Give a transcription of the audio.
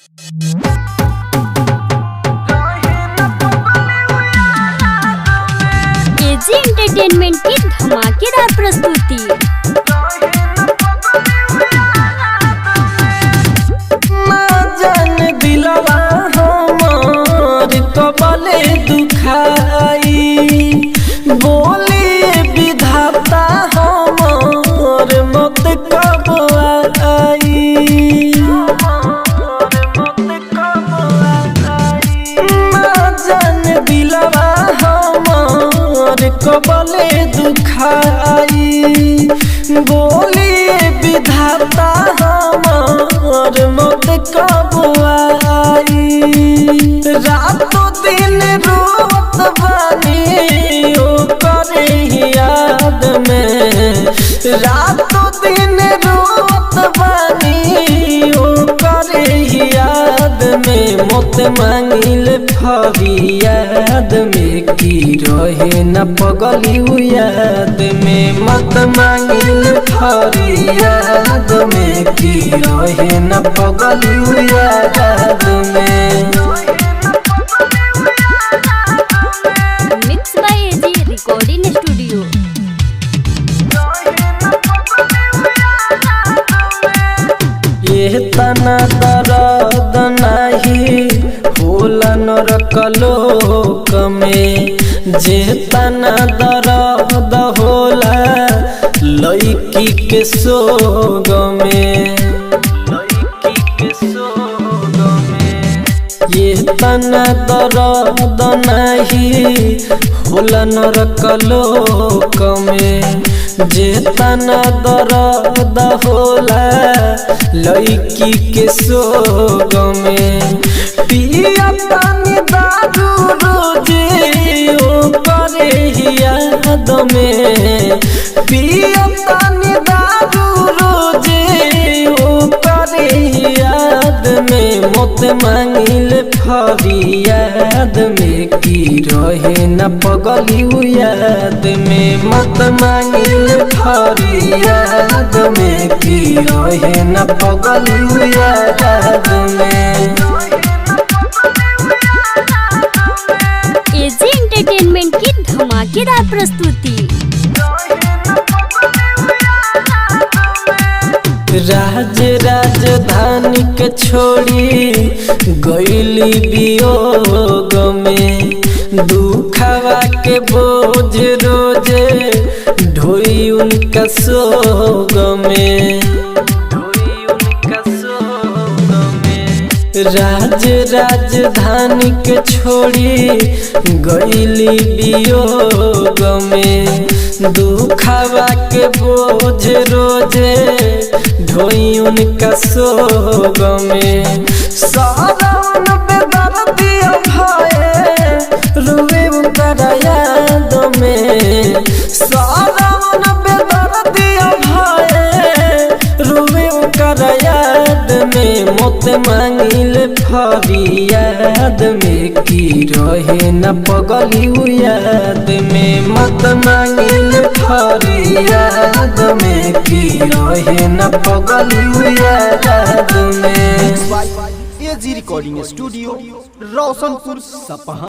AG entertainment की धमाकेदार प्रस्तुति। दिलवा हमार कबले दुखाई, बोली विधाता हमार मत कब आई। जान दिलवा हमार कबले दुखाई, बोली विधाता हमार मत कब आई। रातों दिन रोत बानी ओ करे याद में, रातों दिन रोत बानी ओ करे याद में। मत मांगिल फरियाद में की रहे न पगली याद में। मत मांगिल फरियाद में की रहे न पगली याद में। Mix by AG recording studio. ये तना दर्द नाही होला नरकलोक में, जे तना दर्द होला लड़की के सोग में। ये तना दर्द नाही होला नरकलोक में, जे तना दर्द होला लड़की के सोग में। पिया पानी दारू रोजे ओ करे याद में, पिया पानी दारू रोजे ओ करे याद में। मत मांगिल फरियाद में की रहे न पगली याद में। मत मांगिल फरियाद में की रहे न पगली याद में। एजी एंटरटेनमेंट की धमाकेदार प्रस्तुति। राज राजधानी के छोड़ी गईली वियोग में, दुखवा के बोझ रोजे ढोई उनका सोग में। राज राजधानी के छोड़ी गईली वियोग में, दुखवा के बोझ रोजे ढोई उनका सोग में। सावन बेदर्दी भये रुए उनकर याद में, सावन बेदर्दी भये रुए उनकर याद में। मत मांगिल फरियाद में की रहे न पगली याद में। मत मांगिल फरियाद में की रहे न पगली याद में। एजी रिकॉर्डिंग स्टूडियो रोशनपुर सपहा।